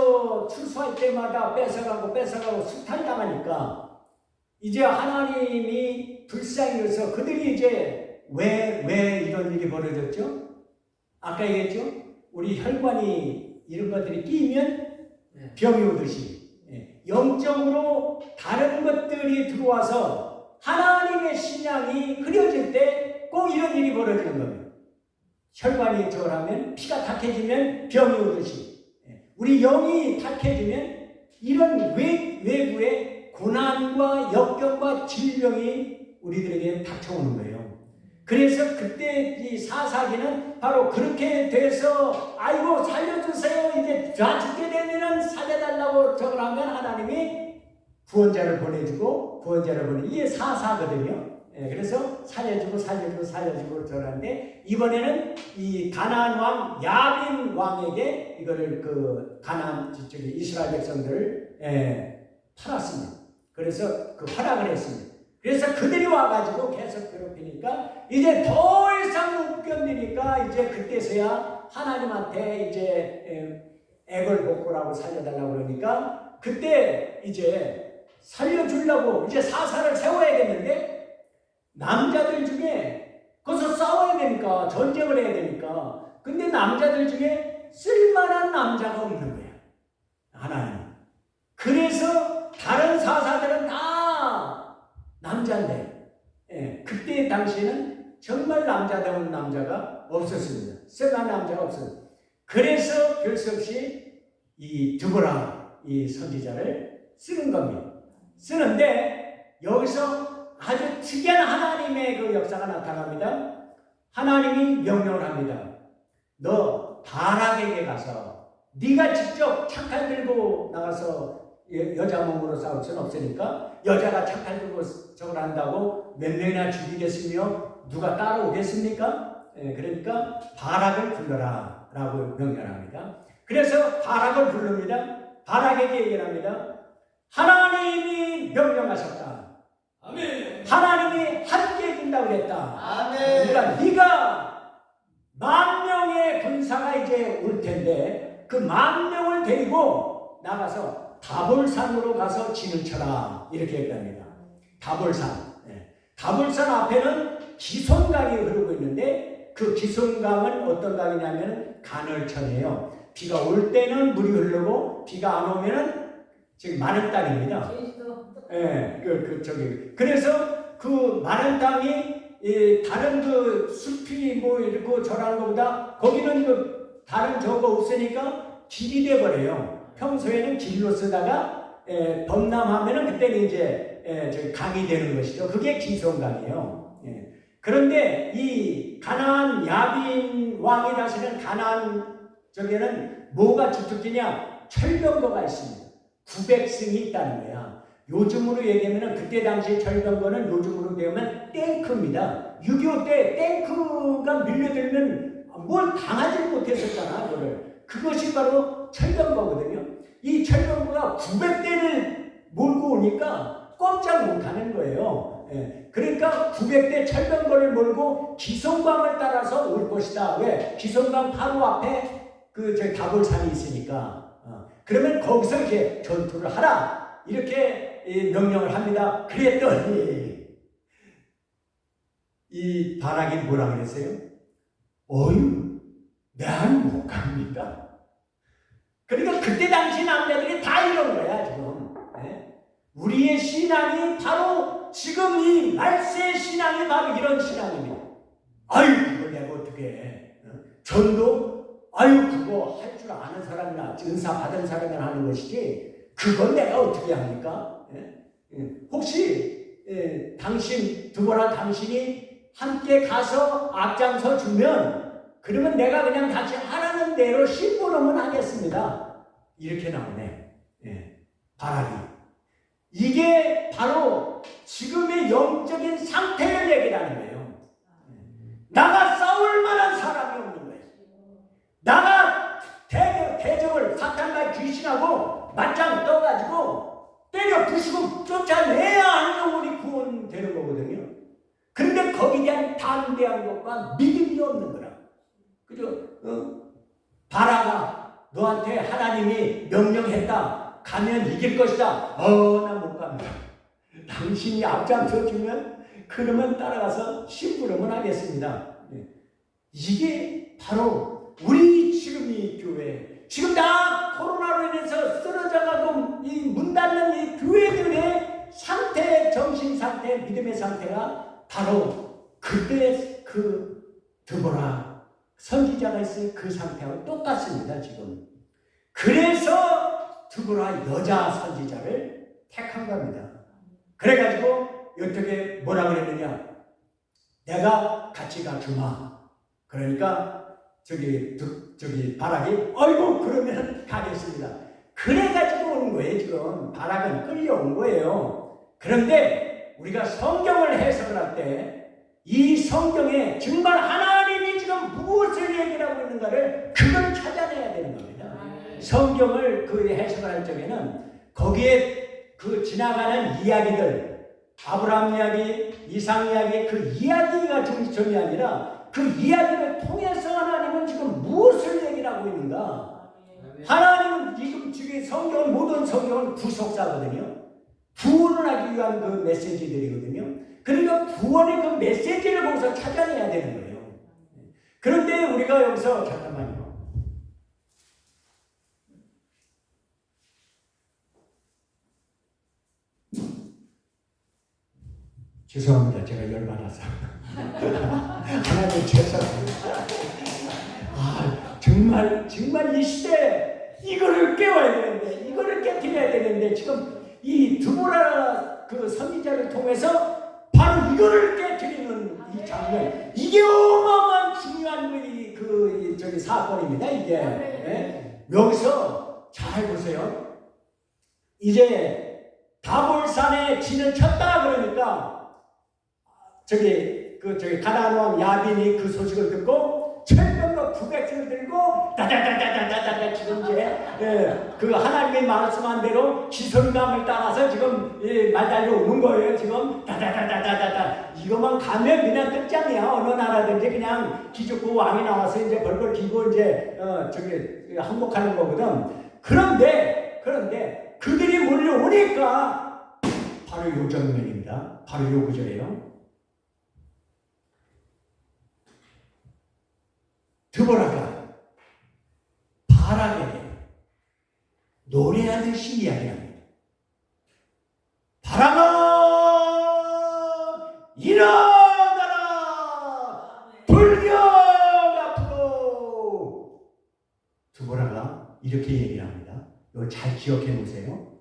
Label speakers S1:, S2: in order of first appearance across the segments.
S1: 애굽에서 출소할 때마다 뺏어가고 수탈당하니까 이제 하나님이 불쌍히 여서 그들이 이제 왜 이런 일이 벌어졌죠? 아까 얘기했죠? 우리 혈관이 이런 것들이 끼면 병이 오듯이 영적으로 다른 것들이 들어와서 하나님의 신앙이 흐려질 때 꼭 이런 일이 벌어지는 겁니다. 혈관이 저하면 피가 탁해지면 병이 오듯이 우리 영이 탁해지면 이런 외부의 고난과 역경과 질병이 우리들에게 닥쳐오는 거예요. 그래서 그때 이 사사기는 바로 그렇게 돼서 아이고 살려주세요 이제 다 죽게 되면은 살려달라고 저걸 하면 하나님이 구원자를 보내주고 이게 사사거든요. 그래서 살려주고 저러는데 이번에는 이 가나안 왕 야빈 왕에게 이거를 그 가나안 저기 이스라엘 백성들을 팔았습니다. 그래서 그 허락을 했습니다. 그래서 그들이 와가지고 계속 괴롭히니까 이제 더 이상 못 견디니까 이제 그때서야 하나님한테 이제 애걸복고라고 살려달라고 그러니까 그때 이제 살려주려고 이제 사사를 세워야겠는데 남자들 중에 거기서 싸워야 되니까 전쟁을 해야 되니까 근데 남자들 중에 쓸만한 남자가 없는 거야. 하나님. 그래서 다른 사사들은 다 남자인데 그때 당시에는 정말 남자다운 남자가 없었습니다. 쓸만한 남자가 없었어요. 그래서 별 수 없이 이 드보라 이 선지자를 쓰는 겁니다. 쓰는데 여기서 아주 특이한 하나님의 그 역사가 나타납니다. 하나님이 명령을 합니다. 너 바락에게 가서 네가 직접 창칼 들고 나가서 여자 몸으로 싸울 수는 없으니까 여자가 창칼 들고 저걸 한다고 몇 명이나 죽이겠으며 누가 따라오겠습니까? 그러니까 바락을 불러라 라고 명령합니다. 그래서 바락을 부릅니다. 바락에게 얘기를 합니다. 하나님이 명령하셨다. 아멘. 하나님이 함께 해준다고 그랬다. 아멘. 그러니까 네가 10,000명의 군사가 이제 올 텐데 그 10,000명을 데리고 나가서 다볼산으로 가서 진을 쳐라 이렇게 얘기합니다. 다볼산. 다볼산 앞에는 기손강이 흐르고 있는데 그 기손강은 어떤 강이냐면 간헐천이에요. 비가 올 때는 물이 흐르고 비가 안 오면은 지금 마른 땅입니다. 그래서 그 마른 땅이 다른 그 숲이 뭐 이렇게 저런 것보다 거기는 그 다른 저거 없으니까 길이 돼버려요. 평소에는 길로 쓰다가 범람하면은 그때는 이제 강이 되는 것이죠. 그게 기손강이에요. 그런데 이 가나안 야빈 왕이 다스리는 가나안 쪽에는 뭐가 주특기냐? 철병거가 있습니다. 900승이 있다는 거야. 요즘으로 얘기하면 그때 당시 철병거는 요즘으로 얘기하면 탱크입니다. 6.25 때 탱크가 밀려들면 뭘 당하지 못했었잖아. 그것이 바로 철병거거든요. 이 철병거가 900대를 몰고 오니까 꼼짝 못하는 거예요. 그러니까 900대 철병거를 몰고 기손강을 따라서 올 것이다. 왜? 기손강 바로 앞에 저 다볼산이 있으니까. 그러면 거기서 이제 전투를 하라. 이렇게 명령을 합니다. 그랬더니 이 바락이 뭐라 그랬어요? 어휴, 난 못 갑니다. 그러니까 그때 당시 남자들이 다 이런 거야, 지금. 우리의 신앙이 바로 지금 이 말세의 신앙이 바로 이런 신앙입니다. 아유, 그걸 내가 어떻게 해. 전도 아유 그거 할 줄 아는 사람이나 은사 받은 사람이 하는 것이지 그건 내가 어떻게 합니까? 혹시 당신 드보라 당신이 함께 가서 앞장서 주면 그러면 내가 그냥 다시 하라는 대로 심부름은 하겠습니다. 이렇게 나오네. 바락이. 이게 바로 지금의 영적인 상태를 얘기하는 거예요. 나가 싸울 만한 사람이 없는 거예요. 나가 대적을 사탄과 귀신하고 맞짱 떠가지고 때려 부수고 쫓아내야 하는 우리 구원되는 거거든요. 그런데 거기에 대한 담대한 것과 믿음이 없는 거라. 그죠? 바라가 너한테 하나님이 명령했다. 가면 이길 것이다. 나 못 갑니다. 당신이 앞장서 주면 그러면 따라가서 심부름을 하겠습니다. 이게 바로 우리 지금 이 교회, 지금 다 코로나로 인해서 쓰러져가고 이 문 닫는 이 교회들의 상태, 정신 상태, 믿음의 상태가 바로 그때 그 드보라 선지자가 있을 그 상태하고 똑같습니다. 지금. 그래서 드보라 여자 선지자를 택한 겁니다. 그래가지고 어떻게 뭐라 그랬느냐? 내가 같이 가주마. 그러니까 저기 바락이 어이구 그러면 가겠습니다. 그래가지고 온 거예요. 지금 바락은 끌려온 거예요. 그런데 우리가 성경을 해석을 할 때 이 성경에 정말 하나님이 지금 무엇을 얘기하고 있는가를 그걸 찾아내야 되는 겁니다. 성경을 그 해석을 할 적에는 거기에 그 지나가는 이야기들, 아브라함 이야기, 이삭 이야기, 그 이야기가 중점이 아니라 그 이야기를 통해서 하나님은 지금 무엇을 얘기를 하고 있는가? 하나님은 지금 성경은, 모든 성경은 구속사거든요. 구원을 하기 위한 그 메시지들이거든요. 그러니까 구원의 그 메시지를 거기서 찾아내야 되는 거예요. 그런데 우리가 여기서 잠깐만요. 죄송합니다. 제가 열받아서. 하나님 죄송합니다. 정말 이 시대에 이거를 깨워야 되는데, 이거를 깨뜨려야 되는데, 지금 이 드보라 그 선지자를 통해서 바로 이거를 깨뜨리는 이 장면, 이게 어마어마한 중요한 저기 사건입니다. 이게. 네? 여기서 잘 보세요. 이제 다볼산에 진을 쳤다 그러니까 저기 가나안 왕 야빈이 그 소식을 듣고 철병과 구백수를 들고 다다다다다다다 지금 이제 그 하나님의 말씀한 대로 기선감을 따라서 지금 말 달려오는 거예요. 지금 다다다다다다 이것만 가면 그냥 끝장이야. 어느 나라든지 그냥 기죽고 왕이 나와서 이제 벌벌 기고 이제 저기 항복하는 거거든. 그런데 그들이 몰려오니까 바로 요 장면입니다. 바로 요 구절이에요. 드보라가 바락에게 노래하듯이 이야기합니다. 바락아 일어나라 불경 앞으로. 드보라가 이렇게 얘기합니다. 이거 잘 기억해 놓으세요.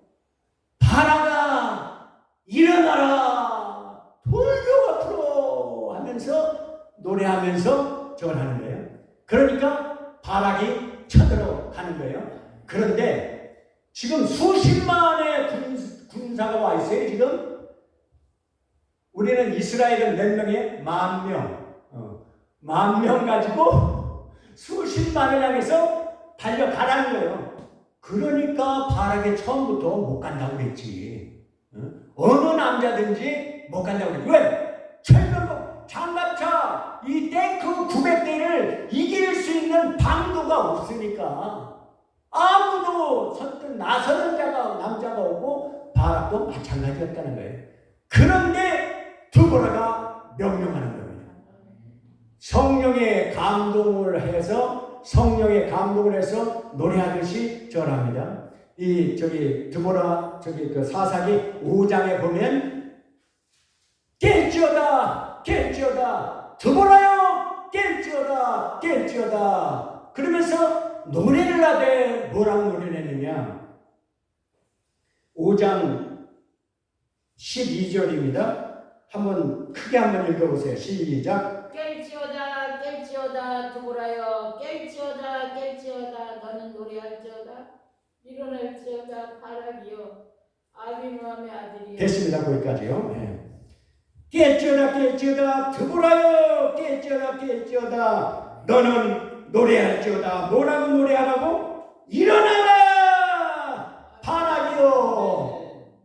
S1: 바락아 일어나라 불경 앞으로 하면서 노래하면서 저걸 하는 거예요. 그러니까 바락이 쳐들어가는 거예요. 그런데 지금 수십만의 군사가 와 있어요. 지금 우리는 이스라엘은 몇 명이에요? 10,000명. 10,000명 가지고 수십만을 향해서 달려가라는 거예요. 그러니까 바락이 처음부터 못 간다고 그랬지. 어느 남자든지 못 간다고 그랬지. 왜? 철병거, 장갑차, 이 탱크 900대를 이길 수 있는 방도가 없으니까 아무도 선뜻 나서는 남자가 없고 바락도 마찬가지였다는 거예요. 그런데 드보라가 명령하는 겁니다. 성령의 감동을 해서 노래하듯이 절합니다. 드보라 그 사사기 5장에 보면 깰지어다 드보라여 깰지어다 그러면서 노래를 하되 뭐라고 노래를 했느냐. 5장 12절입니다. 크게 한번 읽어보세요. 시작.
S2: 깰지어다 드보라여 깰지어다 너는 노래할지어다 일어날지어다 바락이여 아비노함의 아들이여.
S1: 됐습니다. 거기까지요. 네. 깰지어다 드보라여 깰지어다 너는 노래할지어다. 뭐라고 노래하라고? 일어나라 바락이여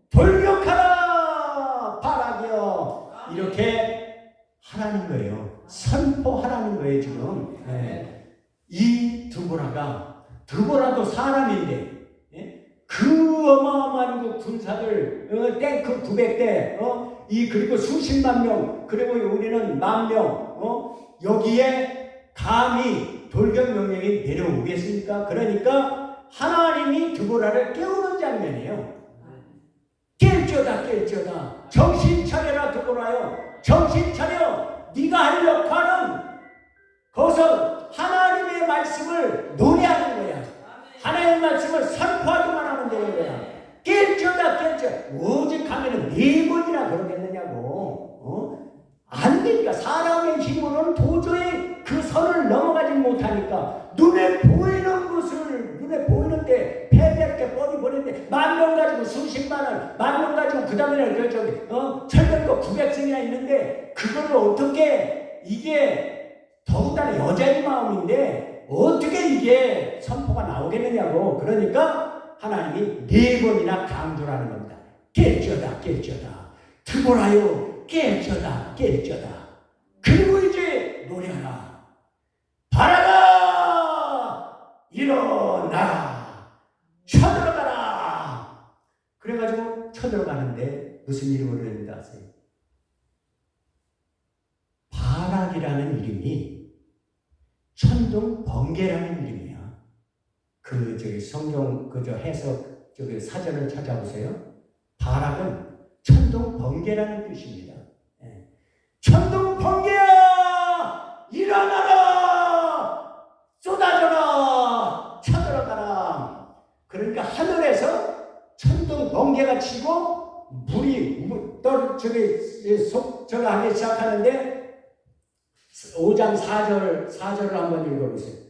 S1: 돌격하라 바락이여. 이렇게 하라는 거예요. 선포하라는 거예요. 지금 이 드보라도 사람인데, 예? 그 어마어마한 그 군사들, 탱크 900대, 그리고 수십만 명, 그리고 우리는 10,000명, 여기에 감히 돌격 명령이 내려오겠습니까? 그러니까 하나님이 드보라를 깨우는 장면이에요. 깰지어다 정신 차려라 드보라요. 정신 차려. 네가 할 역할은 거기서 하나님의 말씀을 노래하는 거야. 하나님의 말씀을 선포하기만 하면 되는 거야. 깰지어다 오직 하면은 4번이나 그러겠느냐고. 안 되니까. 사람의 힘으로는 도저히 그 선을 넘어가지 못하니까 눈에 보이는데 패배할 게 뻔히 보이는데 10,000명 가지고 수십만을 10,000명 가지고 그 다음에 철벽도 900승이나 있는데 그거를 어떻게 이게 더군다나 여자의 마음인데 어떻게 이게 선포가 나오겠느냐고. 그러니까 하나님이 4번이나 강조를 하는 겁니다. 깰지어다 드보라요 깰지어다 그리고 이제 노래하라. 바라가 일어나라 쳐들어가라. 그래가지고 쳐들어가는데 무슨 일이 벌어집니다 아세요? 바락이라는 이름이 천둥 번개라는 이름이야. 성경 해석 사전을 찾아보세요. 바락은 천둥 번개라는 뜻입니다. 천둥 번개야 일어나라 쏟아져라 쳐들어가라. 그러니까 하늘에서 천둥 번개가 치고 물이 저거 하기 시작하는데 5장 4절을 한번 읽어보세요.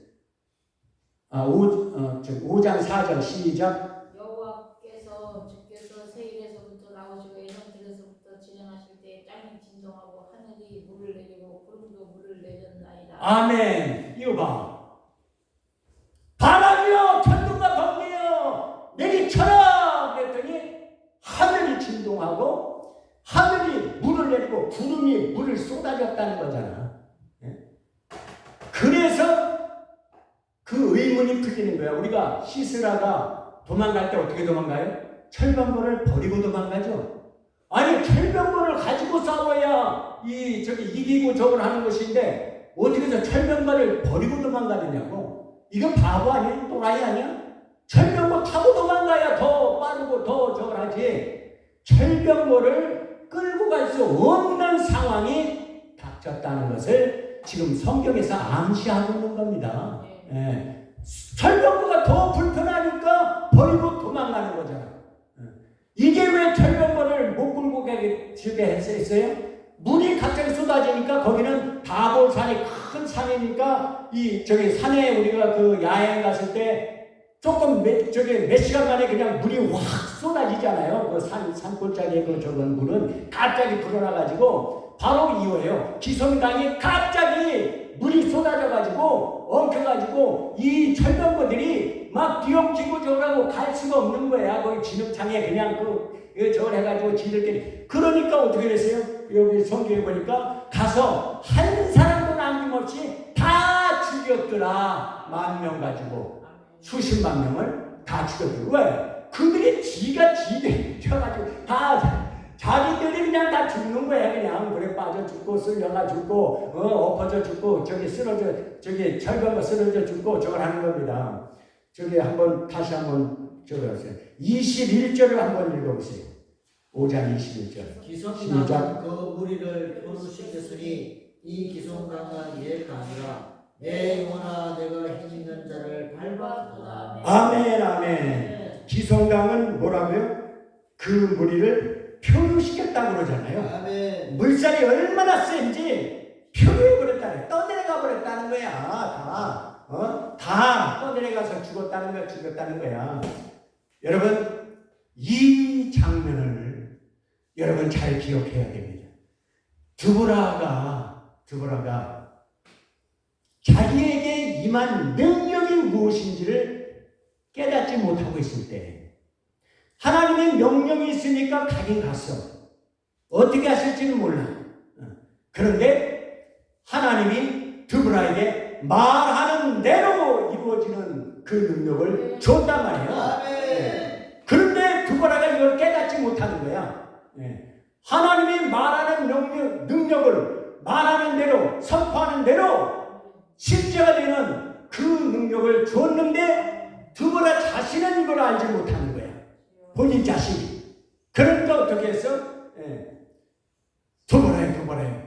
S1: 5장 4절 시작.
S2: 여호와께서 주께서 세일에서부터 나오시고 에돔들에서부터 진행하실 때 땅이 진동하고 하늘이 물을 내리고 구름도 물을 내렸나이다.
S1: 아멘. 이거 봐. 바람이여 천둥과 번개여 내리쳐라 그랬더니 하늘이 진동하고 하늘이 물을 내리고 구름이 물을 쏟아졌다는 거잖아. 그래서 그 의문이 풀리는 거야. 우리가 시스라가 도망갈 때 어떻게 도망가요? 철병거를 버리고 도망가죠. 아니 철병거를 가지고 싸워야 이기고 저걸 하는 것인데 어떻게 해서 철병거를 버리고 도망가느냐고. 이건 바보 아니야? 또라이 아니야? 철병거 타고 도망가야 더 빠르고 더 저걸 하지. 철병거를 끌고 갈 수 없는 상황이 닥쳤다는 것을 지금 성경에서 암시하고 있는 겁니다. 철병거가 더 불편하니까 버리고 도망가는 거잖아. 이게 왜 철병거를 못 끌고 가게 했어요? 물이 갑자기 쏟아지니까 거기는 다볼산이 큰 산이니까 산에 우리가 야행 갔을 때 조금 몇 시간 만에 그냥 물이 확 쏟아지잖아요. 그 산골짜기에 저건 물은 갑자기 불어나가지고 바로 이거예요. 기슭강이 갑자기 물이 쏟아져가지고 엉켜가지고 이 철병거들이 막 뒤엉키고 저러고 갈 수가 없는 거야. 거기 진흙창에 그냥 저걸 해가지고 지들끼리. 그러니까 어떻게 됐어요? 여기 성경에 보니까 가서 한 사람도 남김없이 다 죽였더라. 10,000명 가지고 수십만 명을 다 죽였더라. 왜? 그들이 져가지고 다 자기들이 그냥 다 죽는 거야. 그냥 물에 빠져 죽고 쓸려가 죽고 엎어져 죽고 철병거 쓰러져 죽고 저걸 하는 겁니다. 다시 한번 적어보세요. 21절을 한번 읽어보세요. 5장 21절.
S3: 기성강은 그 무리를 부르시겠으니 이 기성강은 이에 가니라. 내 영혼아 내가 힘있는 자를 밟았도다.
S1: 아멘. 기성강은 뭐라고요? 그 무리를 표류시켰다고 그러잖아요.
S3: 아멘.
S1: 물살이 얼마나 센지 표류해버렸다네. 떠내려가 버렸다는 거야. 다 떠내려가서 죽었다는 거야. 여러분 이 장면을 여러분 잘 기억해야 됩니다. 드보라가 자기에게 임한 능력이 무엇인지를 깨닫지 못하고 있을 때 하나님의 명령이 있으니까 가긴 갔어. 어떻게 하실지는 몰라. 그런데 하나님이 드보라에게 말하는 대로 이루어지는 그 능력을 줬단 말이에요.
S3: 아멘.
S1: 그런데 두보라가 이걸 깨닫지 못하는 거야. 하나님이 말하는 능력을 말하는 대로 선포하는 대로 실제가 되는 그 능력을 줬는데 두보라 자신은 이걸 알지 못하는 거야. 본인 자신이. 그러니까 어떻게 했어? 두보라요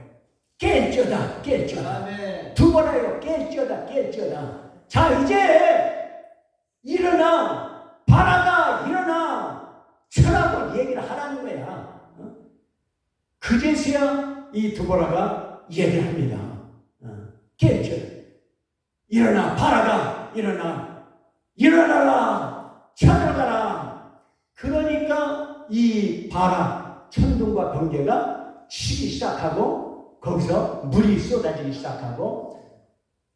S1: 깰지어다
S3: 아멘.
S1: 두보라요 깰지어다. 자 이제 일어나 바라가 일어나 쳐라고 얘기를 하라는 거야. 그제서야 이 두보라가 얘기를 합니다. 깰지어다. 일어나 바라가 일어나라 쳐들어가라. 그러니까 이 바라 천둥과 번개가 치기 시작하고 거기서 물이 쏟아지기 시작하고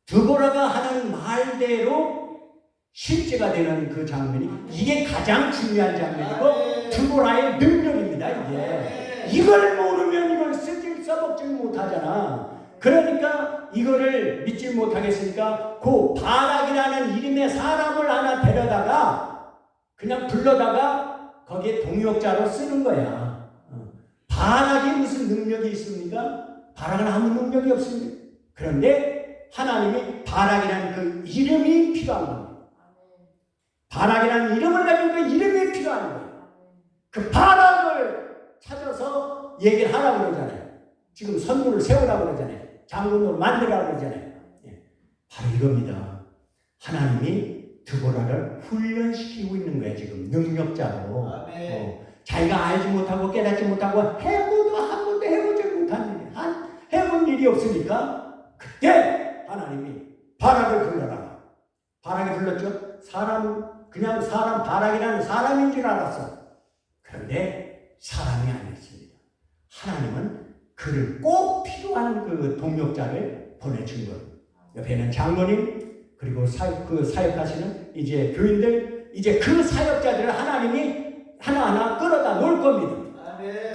S1: 두보라가 하는 말대로 실제가 되는 그 장면이 이게 가장 중요한 장면이고 두보라의 능력입니다. 이걸 모르면 이걸 써먹지 못하잖아. 그러니까 이거를 믿지 못하겠으니까 그 바락이라는 이름의 사람을 하나 데려다가 그냥 불러다가 거기에 동역자로 쓰는 거야. 바락이 무슨 능력이 있습니까? 바락은 아무 능력이 없습니다. 그런데 하나님이 바락이라는 그 이름이 필요한 겁니다. 바락이라는 이름을 가진 그 이름이 필요한 거예요. 그 바락을 찾아서 얘기를 하라고 그러잖아요. 지금 선물을 세우라고 그러잖아요. 장군으로 만들라고 그러잖아요. 바로 이겁니다. 하나님이 두보라를 훈련시키고 있는 거예요. 지금 능력자로. 자기가 알지 못하고 깨닫지 못하고 한 번도 해보지 못한 일이 해본 일이 없으니까 그때 하나님이 바락을 불러라. 바락이 불렀죠. 그냥 사람 바락이라는 사람인 줄 알았어. 그런데 사람이 아니었습니다. 하나님은 그를 꼭 필요한 그 동력자를 보내준 것. 옆에는 장로님 그리고 사역하시는 이제 교인들 이제 그 사역자들을 하나님이 하나하나 끌어다 놓을 겁니다.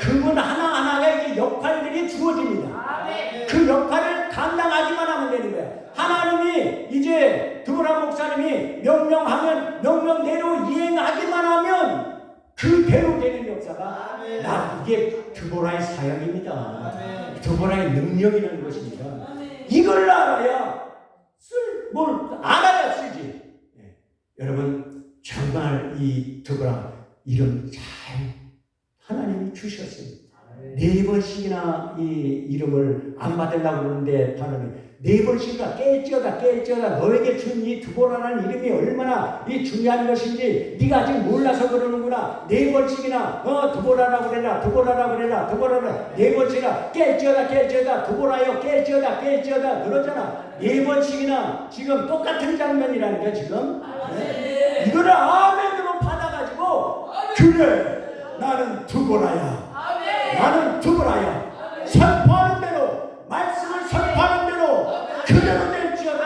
S1: 그분 하나하나가 이제 역할들이 주어집니다. 그 역할을 감당하기만 하면 되는 거야. 하나님이 이제 두보라 목사님이 명령하면 명령대로 이행하기만 하면 그대로 되는 역사가 이게 두보라의 사역입니다. 두보라의 능력이라는 것입니다. 이걸 알아야 알아야 쓰지. 여러분 정말 이 두보라 이름 잘 하나님이 주셨습니다. 4번씩이나 이 이름을 안 받으려고 그러는데 바람이 4번씩이나 깰지어다 너에게 준 이 두보라라는 이름이 얼마나 이 중요한 것인지 네가 아직 몰라서 그러는구나. 4번씩이나 두보라라고 그래라 4번씩이나 깰지어다 두보라요 깰지어다 그러잖아. 4번씩이나 지금 똑같은 장면이라니까 지금. 이거를 아멘으로 받아가지고 그래 나는 두보라야. 나는 두보라야. 선포하는 대로 말씀을 선포하는 대로 그대로 될지어다.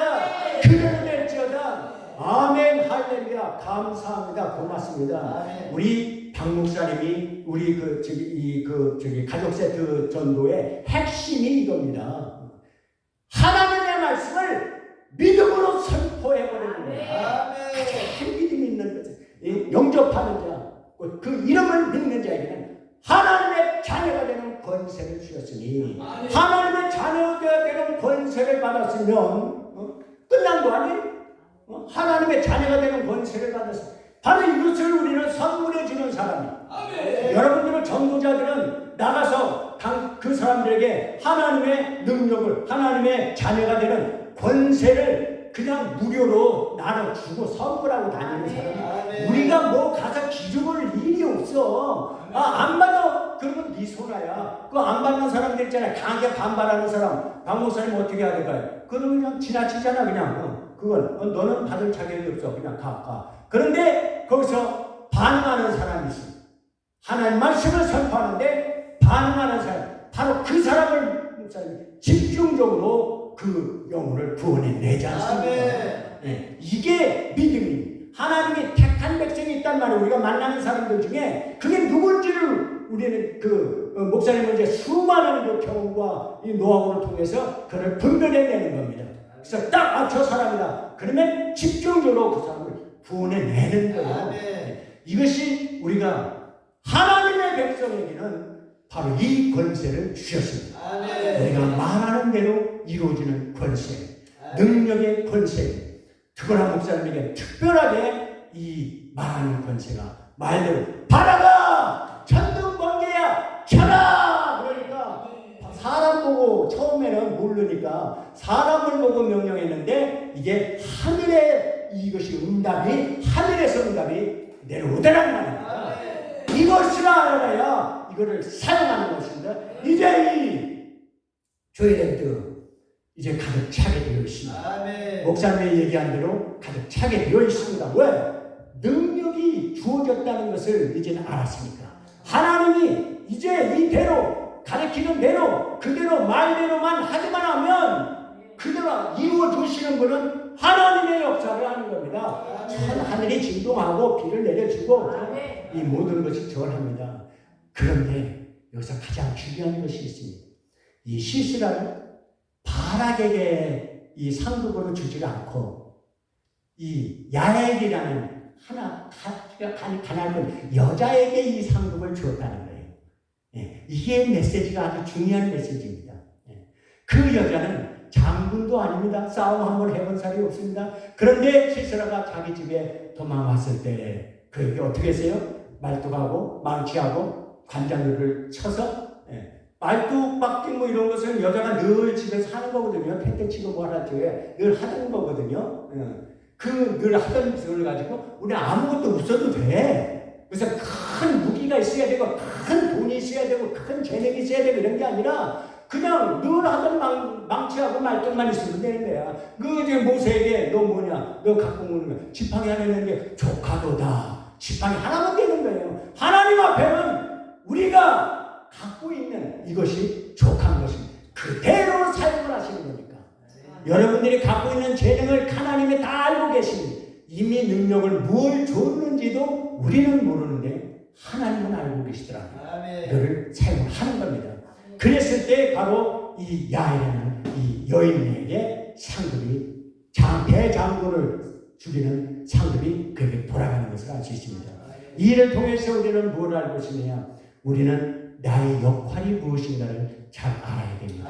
S1: 아멘 할렐루야. 감사합니다. 고맙습니다. 우리 박 목사님이 우리 가족 세트 전도의 핵심이 이겁니다. 하나님의 말씀을 믿음으로 선포해버리는 거야. 믿음이 있는 거죠. 영접하는 자, 그 이름을 믿는 자에게는 하나님의 자녀가 되는 권세를 주셨으니 하나님의 자녀가 되는 권세를 받았으면 끝난 거 아니에요? 하나님의 자녀가 되는 권세를 받았어요. 바로 이것을 우리는 선물해 주는 사람이에요. 여러분들은 전도자들은 나가서 그 사람들에게 하나님의 능력을 하나님의 자녀가 되는 권세를 그냥 무료로 나눠주고 선물하고 다니는 사람이 우리가 뭐 가서 기죽을 일이 없어. 안 받아 그러면 네 손아야. 그거 안 받는 사람들 있잖아요. 강하게 반발하는 사람. 박 목사님 어떻게 해야 될까요? 그러면 그냥 지나치잖아 그냥. 그건 너는 받을 자격이 없어. 그냥 가. 그런데 거기서 반응하는 사람이 있어. 하나님 말씀을 선포하는데 반응하는 사람. 바로 그 사람을 집중적으로 그 영혼을 구원해 내지 않습니까? 이게 믿음입니다. 하나님이 택한 백성이 있단 말이에요. 우리가 만나는 사람들 중에 그게 누군지를 우리는 목사님은 이제 수많은 그 경험과 이 노하우를 통해서 그를 분별해내는 겁니다. 그래서 딱 저 사람이다. 그러면 집중적으로 그 사람을 구원해내는 거예요.
S3: 아멘.
S1: 이것이 우리가 하나님의 백성에게는 바로 이 권세를 주셨습니다.
S3: 아멘.
S1: 우리가 말하는 대로 이루어지는 권세,
S3: 아멘.
S1: 능력의 권세, 특별한 목사님에게 특별하게 이 말하는 권세가 말대로 바라가 천둥번개야 켜라. 그러니까 사람 보고 처음에는 모르니까 사람을 보고 명령했는데 이게 하늘의 이것이 응답이 하늘에서 응답이 내려오더란 말입니다. 이것을 알아야 이거를 사용하는 것입니다. 이제 이 조엘랜드 이제 가득 차게 되어 있습니다.
S3: 아멘.
S1: 목사님이 얘기한 대로 가득 차게 되어 있습니다. 왜? 능력이 주어졌다는 것을 이제는 알았으니까. 하나님이 이제 이대로 가르치는 대로 그대로 말대로만 하기만 하면 그대로 이루어 주시는 분은 하나님의 역사를 하는 겁니다. 하늘이 진동하고 비를 내려주고 이 모든 것이 저합니다. 그런데 여기서 가장 중요한 것이 있습니다. 이 시스라를 바락에게 이 상급으로 주지 않고 이 야엘이라는 하나 가난한 여자에게 이 상급을 주었다는 거예요. 예, 이게 메시지가 아주 중요한 메시지입니다. 예, 그 여자는 장군도 아닙니다. 싸움 한번 해본 사람이 없습니다. 그런데 시스라가 자기 집에 도망왔을 때 그에게 어떻게 했어요? 말뚝하고 망치하고 관장들을 쳐서 말뚝박기 뭐 이런 것은 여자가 늘 집에서 하는 거거든요. 텐트 치고 뭐 하나 늘 하는 거거든요. 그 늘 하던 것을 가지고 우리 아무것도 없어도 돼. 그래서 큰 무기가 있어야 되고 큰 돈이 있어야 되고 큰 재능이 있어야 되고 이런 게 아니라 그냥 늘 하던 망치하고 말뚝만 있으면 되는 거야. 그 이제 모세에게 너 뭐냐? 너 갖고 오는 거 지팡이 하나 있는 게 조카도다. 지팡이 하나만 되는 거예요. 하나님 앞에는 우리가 갖고 있는 이것이 족한 것입니다. 그대로 사용을 하시는 거니까. 여러분들이 갖고 있는 재능을 하나님이 다 알고 계십니다. 이미 능력을 뭘 줬는지도 우리는 모르는데 하나님은 알고 계시더라고요. 이거를 사용하는 겁니다. 그랬을 때 바로 이 야엘이라는 이 여인에게 상급이 대장군을 죽이는 상급이 그에게 돌아가는 것을 알 수 있습니다. 이 일을 통해서 우리는 뭘 알고 있느냐? 우리는 나의 역할이 무엇인가를 잘 알아야 됩니다.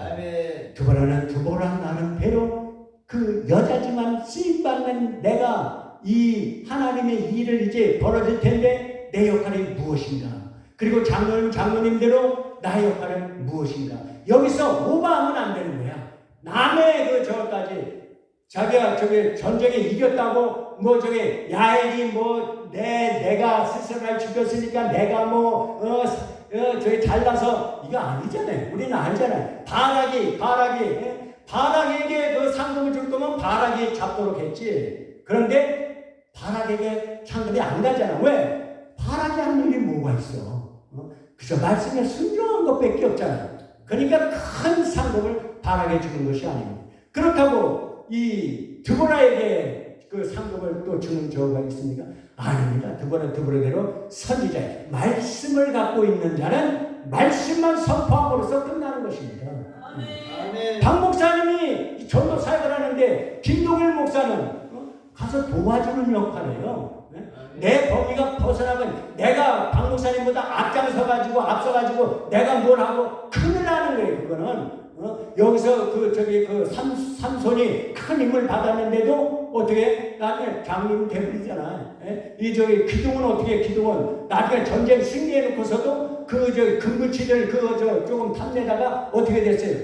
S1: 드보라는 나름대로 그 여자지만 쓰임받는 내가 이 하나님의 일을 이제 벌어질 텐데 내 역할이 무엇인가? 그리고 장로님대로 나의 역할은 무엇인가? 여기서 오버하면 안 되는 거야. 남의 그 저까지 자기가 저기 전쟁에 이겼다고 뭐 저기 야엘이 뭐 내가 스스로를 죽였으니까 내가 저기 잘나서 이거 아니잖아요. 우리는 알잖아요. 바락에게 그 상급을 줄 거면 바락이 잡도록 했지. 그런데 바락에게 상급이 안 가잖아. 왜? 바락이 한 일이 뭐가 있어? 그래서 말씀에 순종한 것밖에 없잖아. 그러니까 큰 상급을 바락에 주는 것이 아닙니다. 그렇다고 이 드보라에게 그 상급을 또 주는 저가 있습니까? 아닙니다. 드보라대로 선지자, 말씀을 갖고 있는 자는 말씀만 선포함으로써 끝나는 것입니다. 박 목사님이 전도 사역을 하는데 김동일 목사는 가서 도와주는 역할이에요. 내 범위가 벗어나면 내가 박 목사님보다 앞서가지고 내가 뭘 하고 큰일 나는 거예요. 그거는. 여기서 삼손이 큰 힘을 받았는데도 어떻게 나중에 장님 돼버리잖아. 기둥은 어떻게 기둥은 나중에 전쟁 승리해놓고서도 금구치들 조금 탐내다가 어떻게 됐어요?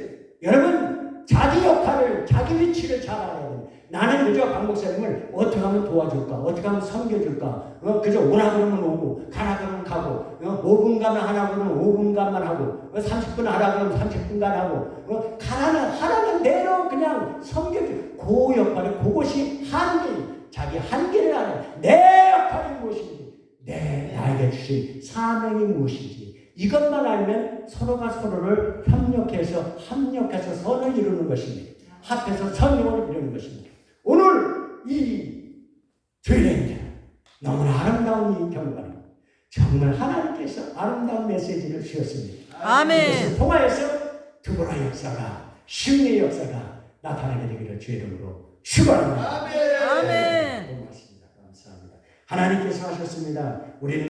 S1: 여러분 자기 역할을 자기 위치를 잘 알아야 돼요. 나는 그저 박 목사님을 어떻게 하면 도와줄까? 어떻게 하면 섬겨줄까? 그저 오라 그러면 오고 가라 그러면 가고 5분간 하라 그러면 5분간만 하고 30분 하라 그러면 30분간 하고 하라는 대로 그냥 섬겨줘. 그 역할이 그것이 자기 한계를 알아요. 내 역할이 무엇인지 나에게 주신 사명이 무엇인지 이것만 알면 서로가 서로를 협력해서 선을 이루는 것입니다. 합해서 선을 이루는 것입니다. 오늘 이 죄인들 너무나 아름다운 이 경관입니다. 정말 하나님께서 아름다운 메시지를 주셨습니다.
S4: 아멘.
S1: 이것을 통하여서 드보라 역사가 승리의 역사가 나타나게 되기를 주의 이름으로 축원합니다.
S3: 아멘.
S4: 아멘.
S1: 고맙습니다. 감사합니다. 하나님께서 하셨습니다. 우리는